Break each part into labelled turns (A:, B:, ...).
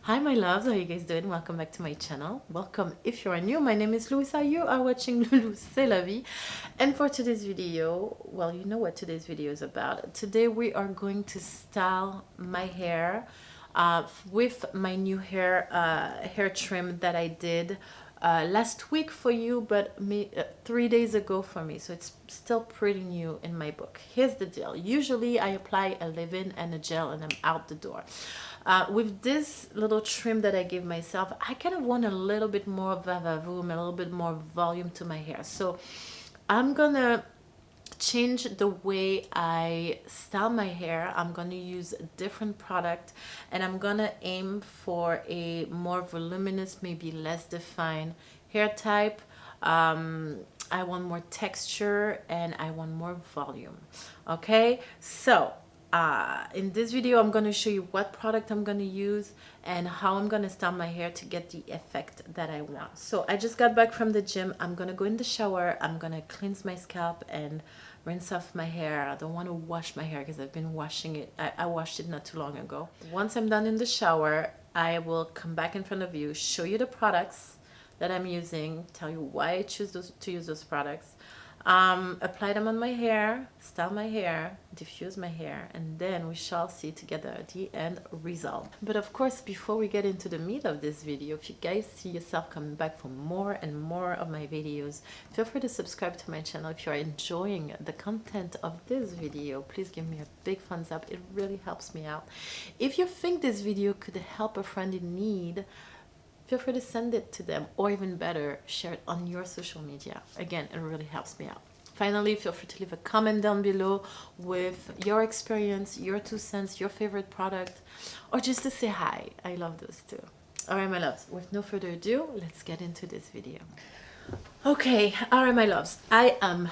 A: Hi my loves, how are you guys doing? Welcome back to my channel. Welcome if you are new. My name is Luisa. You are watching Lulu C'est la vie. And for today's video, well, you know what today's video is about. Today we are going to style my hair with my new hair trim that I did last week for you, but 3 days ago for me, so it's still pretty new in my book. Here's the deal. Usually I apply a leave-in and a gel and I'm out the door. With this little trim that I gave myself, I kind of want a little bit more va-va-voom, a little bit more volume to my hair. So I'm gonna change the way I style my hair. I'm gonna use a different product and I'm gonna aim for a more voluminous, maybe less defined hair type. I want more texture and I want more volume. Okay, so in this video I'm going to show you what product I'm going to use and how I'm going to style my hair to get the effect that I want. So I just got back from the gym. I'm going to go in the shower. I'm going to cleanse my scalp and rinse off my hair. I don't want to wash my hair because I've been washing it. I washed it not too long ago. Once I'm done in the shower, I will come back in front of you, show you the products that I'm using, tell you why I choose to use those products, apply them on my hair, style my hair, diffuse my hair, and then we shall see together the end result. But of course, before we get into the meat of this video, if you guys see yourself coming back for more and more of my videos, feel free to subscribe to my channel. If you're enjoying the content of this video, please give me a big thumbs up. It really helps me out. If you think this video could help a friend in need, feel free to send it to them, or even better, share it on your social media. Again, it really helps me out. Finally, feel free to leave a comment down below with your experience, your 2 cents, your favorite product, or just to say hi. I love those too. All right, my loves, with no further ado, let's get into this video. Okay, all right, my loves, I am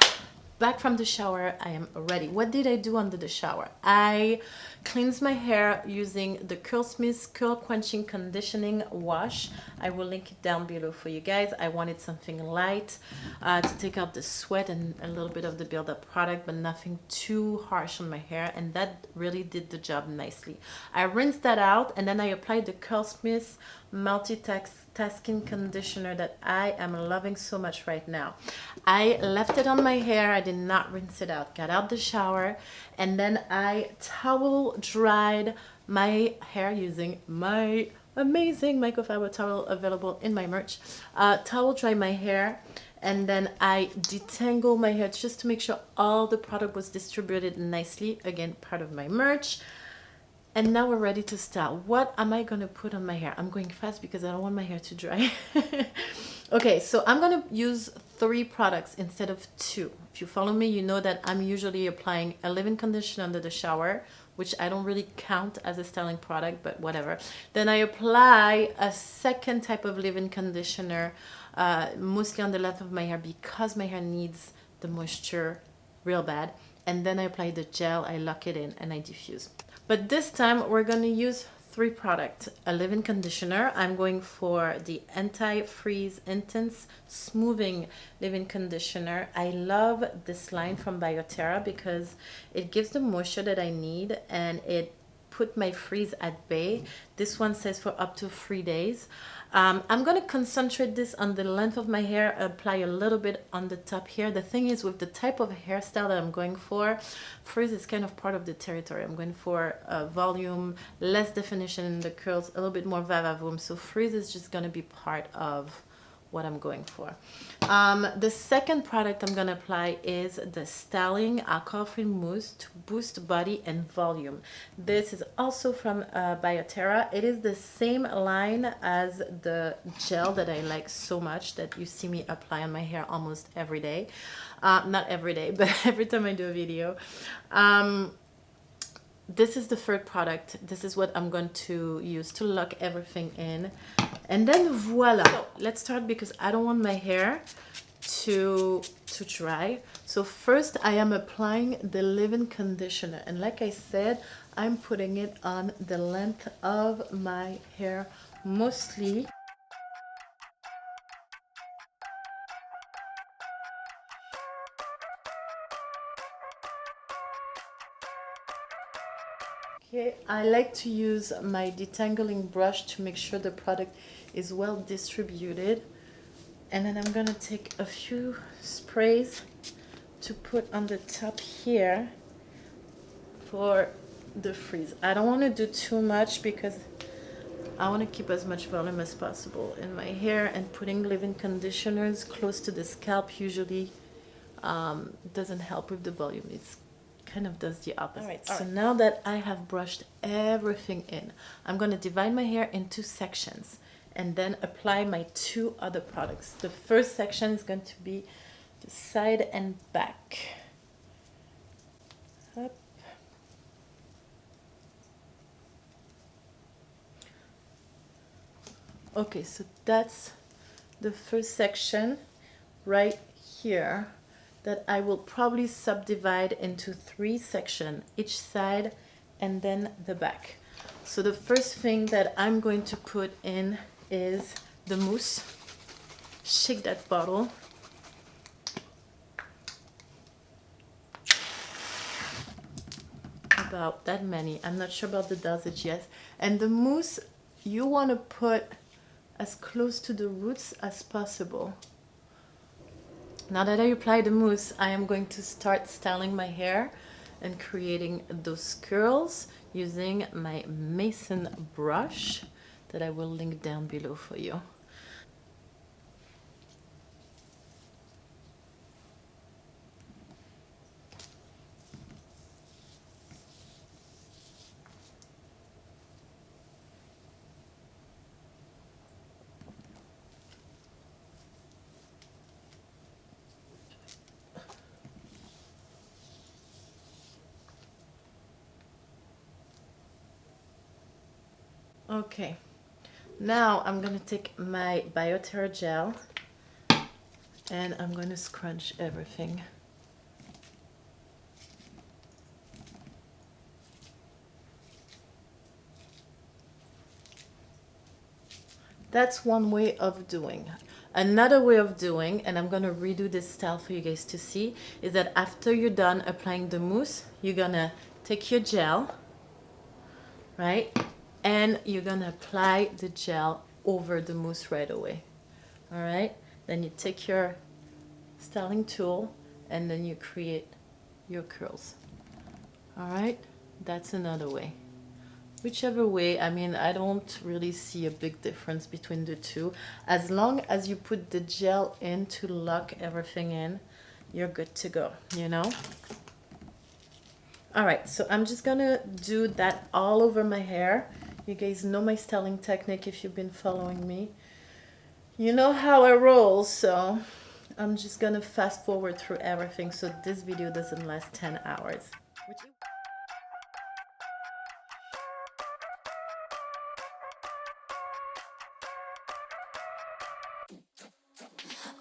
A: back from the shower. I am ready. What did I do under the shower? I cleansed my hair using the Curlsmith Curl Quenching Conditioning Wash. I will link it down below for you guys. I wanted something light to take out the sweat and a little bit of the build-up product, but nothing too harsh on my hair, and that really did the job nicely. I rinsed that out and then I applied the Curlsmith multitasking conditioner that I am loving so much right now. I left it on my hair. I did not rinse it out. Got out the shower and then I towel dried my hair using my amazing microfiber towel available in my merch. Towel dry my hair and then I detangle my hair just to make sure all the product was distributed nicely. Again, part of my merch. And now we're ready to style. What am I gonna put on my hair? I'm going fast because I don't want my hair to dry. Okay, so I'm gonna use 3 products instead of 2. If you follow me, you know that I'm usually applying a leave-in conditioner under the shower, which I don't really count as a styling product, but whatever. Then I apply a second type of leave-in conditioner, mostly on the length of my hair because my hair needs the moisture real bad. And then I apply the gel, I lock it in, and I diffuse. But this time we're going to use 3 products. A leave-in conditioner. I'm going for the Anti-Freeze Intense Smoothing Leave-in Conditioner. I love this line from Bioterra because it gives the moisture that I need and it put my freeze at bay. This one says for up to 3 days. I'm going to concentrate this on the length of my hair, apply a little bit on the top here. The thing is, with the type of hairstyle that I'm going for, freeze is kind of part of the territory. I'm going for volume, less definition in the curls, a little bit more va-va-voom. So freeze is just going to be part of what I'm going for. The second product I'm going to apply is the Styling Alcohol-Free Mousse to boost body and volume. This is also from Bioterra. It is the same line as the gel that I like so much that you see me apply on my hair almost every day. Not every day, but every time I do a video. This is the third product. This is what I'm going to use to lock everything in. And then voila. So let's start because I don't want my hair to dry. So first I am applying the leave-in conditioner. And like I said, I'm putting it on the length of my hair mostly. Okay, I like to use my detangling brush to make sure the product is well distributed. And then I'm gonna take a few sprays to put on the top here for the frizz. I don't want to do too much because I want to keep as much volume as possible in my hair, and putting leave-in conditioners close to the scalp usually doesn't help with the volume. It's kind of does the opposite. All right, so now that I have brushed everything in, I'm going to divide my hair into sections and then apply my two other products. The first section is going to be the side and back. Up. Okay, so that's the first section right here that I will probably subdivide into 3 sections, each side and then the back. So the first thing that I'm going to put in is the mousse. Shake that bottle. About that many. I'm not sure about the dosage yet. And the mousse, you want to put as close to the roots as possible. Now that I apply the mousse, I am going to start styling my hair and creating those curls using my Mason brush that I will link down below for you. Okay, now I'm going to take my bioterra gel and I'm going to scrunch everything. That's one way of doing. Another way of doing, and I'm going to redo this style for you guys to see, is that after you're done applying the mousse, you're going to take your gel, right? And you're going to apply the gel over the mousse right away. All right? Then you take your styling tool and then you create your curls. All right? That's another way. Whichever way, I mean, I don't really see a big difference between the two. As long as you put the gel in to lock everything in, you're good to go, you know? All right, so I'm just gonna do that all over my hair. You guys know my styling technique if you've been following me. You know how I roll, so I'm just gonna fast forward through everything so this video doesn't last 10 hours.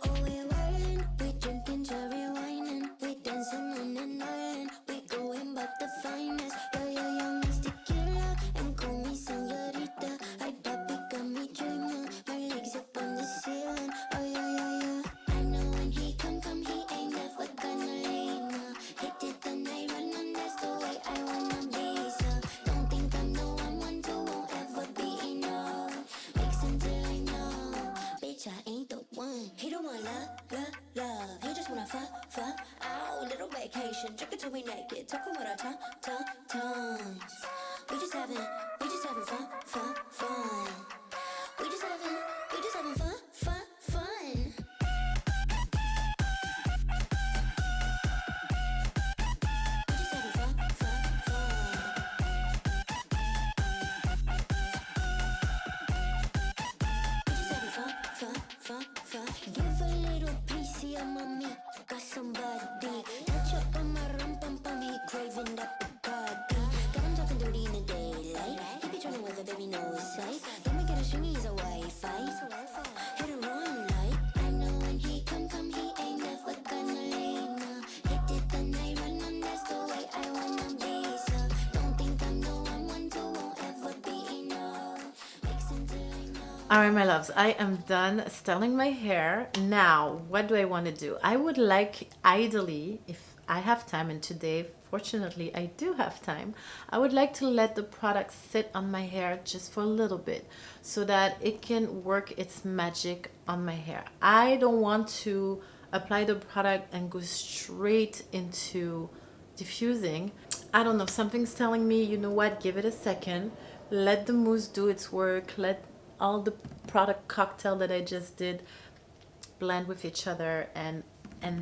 B: Oh, we're wildin', we drinking cherry wine and we dancing on an island. We going back the finest. Yeah, yeah, young Miss Tequila and call me señorita. Ay, papi, got me dreaming. My legs up on the ceiling. Oh, yeah, yeah, yeah. I know when he come, he ain't never gonna leave. Nah. Hit it the night run, and that's the way I wanna be. So don't think I'm the one to won't ever be enough. Mix until I know, bitch, I ain't the one. He don't want love. He just wanna fuck. Ow, little vacation. Drink it till we naked. Talking with our tongues. We just having fun. We just having fun. We just having fun. We just having fun. Give a little piece of mommy, got somebody. Touch up on my rum pum pum, he craving that Bacardi. Got him talking dirty in the daylight. He be trying with a baby no sight. Don't make it a stringy, he's a Wi-Fi. Hit a run light. I know when he come, he ain't never gonna leave. Nah. Hit it the night run, and that's the way I wanna be. So don't think I'm the one to won't ever be enough. Mix until I know.
A: All right, my loves, I am done styling my hair. Now, what do I want to do? I would like, ideally, if I have time, and today, unfortunately I do have time, I would like to let the product sit on my hair just for a little bit so that it can work its magic on my hair. I don't want to apply the product and go straight into diffusing. I don't know, something's telling me, you know what, give it a second, let the mousse do its work, let all the product cocktail that I just did blend with each other, and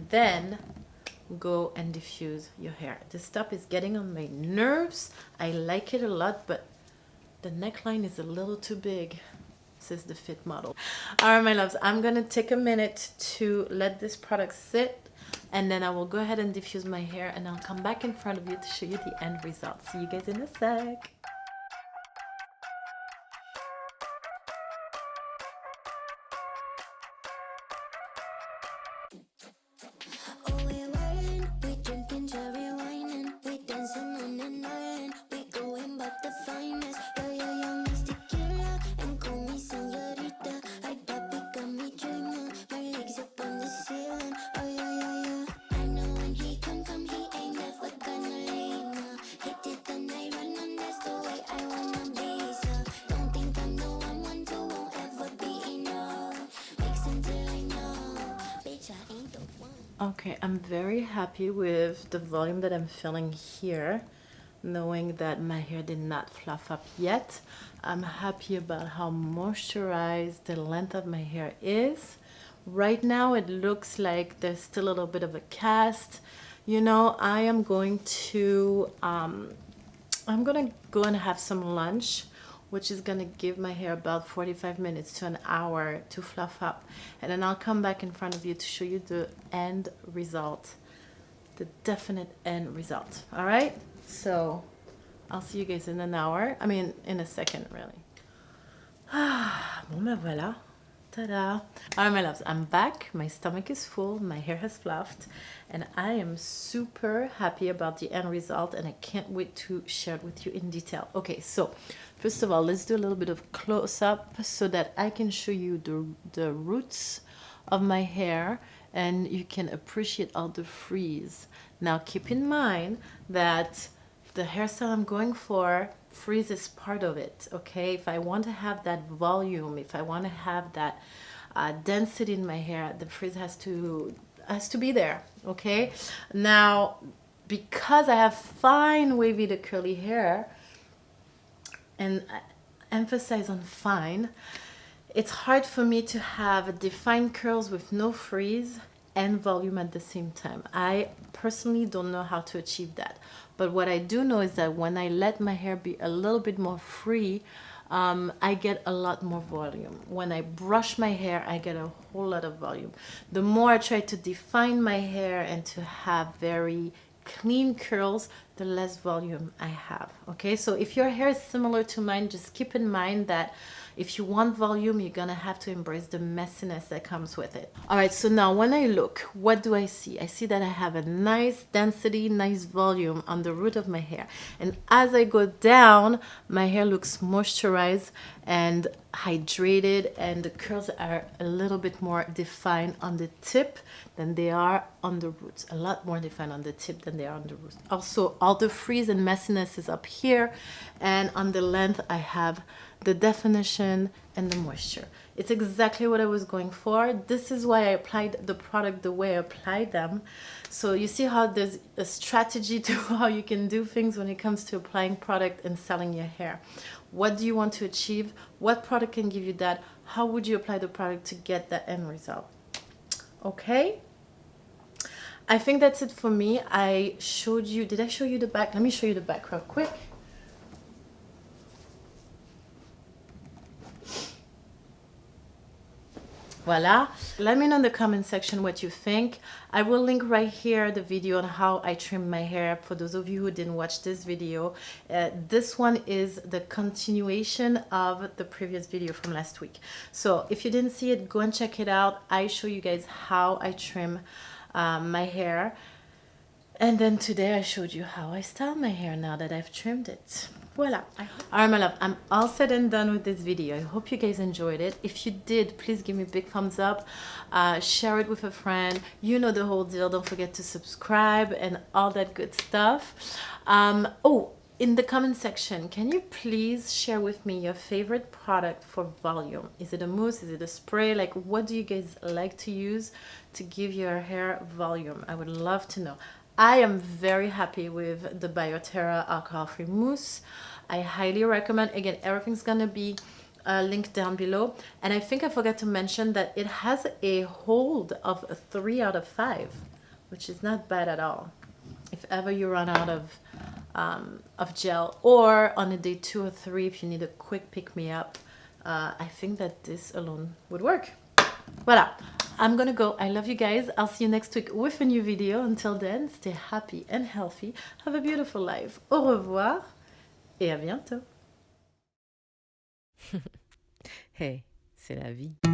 A: then go and diffuse your hair. This stuff is getting on my nerves. I like it a lot, but the neckline is a little too big, says the fit model. All right, my loves, I'm gonna take a minute to let this product sit, and then I will go ahead and diffuse my hair, and I'll come back in front of you to show you the end result. See you guys in a sec.
B: Oh, we wildin', we drinking cherry wine and we dancing on an island. We going back the finest. Yeah, yeah, young Miss Tequila and call me señorita. Ay, papi, got me dreaming. My legs up on the ceiling. Oh, yeah, yeah, yeah. I know when he come, he ain't never gonna leave. Nah. Hit it the night run and that's the way I wanna be. So don't think I'm the one to won't ever be enough. Mix until I know, bitch, I ain't the one.
A: Okay, I'm very happy with the volume that I'm feeling here, knowing that my hair did not fluff up yet. I'm happy about how moisturized the length of my hair is. Right now it looks like there's still a little bit of a cast. You know, I am going to go and have some lunch, which is gonna give my hair about 45 minutes to an hour to fluff up, and then I'll come back in front of you to show you the end result, the definite end result. All right, so I'll see you guys in an hour, I mean in a second really. Bon ben voilà. Ta-da! All right, my loves, I'm back. My stomach is full, my hair has fluffed, and I am super happy about the end result, and I can't wait to share it with you in detail. Okay, so first of all, let's do a little bit of close-up so that I can show you the roots of my hair and you can appreciate all the frizz. Now, keep in mind that the hairstyle I'm going for, frizz is part of it, okay? If I want to have that volume, if I want to have that density in my hair, the frizz has to be there, okay? Now, because I have fine wavy to curly hair, and I emphasize on fine, it's hard for me to have defined curls with no frizz and volume at the same time. I personally don't know how to achieve that. But what I do know is that when I let my hair be a little bit more free, I get a lot more volume. When I brush my hair, I get a whole lot of volume. The more I try to define my hair and to have very clean curls, the less volume I have. Okay, so if your hair is similar to mine, just keep in mind that if you want volume, you're gonna have to embrace the messiness that comes with it. All right, so now when I look, what do I see? I see that I have a nice density, nice volume on the root of my hair. And as I go down, my hair looks moisturized and hydrated, and the curls are a little bit more defined on the tip than they are on the roots. A lot more defined on the tip than they are on the roots. Also, all the frizz and messiness is up here, and on the length I have the definition and the moisture. It's exactly what I was going for. This is why I applied the product the way I applied them. So you see how there's a strategy to how you can do things when it comes to applying product and selling your hair. What do you want to achieve? What product can give you that? How would you apply the product to get that end result? Okay? I think that's it for me. I showed you, did I show you the back? Let me show you the back real quick. Voila. Let me know in the comment section what you think. I will link right here the video on how I trim my hair for those of you who didn't watch this video. This one is the continuation of the previous video from last week. So if you didn't see it, go and check it out. I show you guys how I trim my hair. And then today I showed you how I style my hair now that I've trimmed it. Voila. Alright, my love, I'm all said and done with this video. I hope you guys enjoyed it. If you did, please give me a big thumbs up. Share it with a friend. You know the whole deal. Don't forget to subscribe and all that good stuff. Oh, in the comment section, can you please share with me your favorite product for volume? Is it a mousse? Is it a spray? Like, what do you guys like to use to give your hair volume? I would love to know. I am very happy with the Bioterra alcohol-free mousse. I highly recommend. Again, everything's gonna be linked down below. And I think I forgot to mention that it has a hold of a 3 out of 5, which is not bad at all. If ever you run out of gel, or on a day 2 or 3, if you need a quick pick-me-up, I think that this alone would work. Voila, I'm gonna go. I love you guys. I'll see you next week with a new video. Until then, stay happy and healthy. Have a beautiful life. Au revoir et à bientôt.
C: Hey, c'est la vie.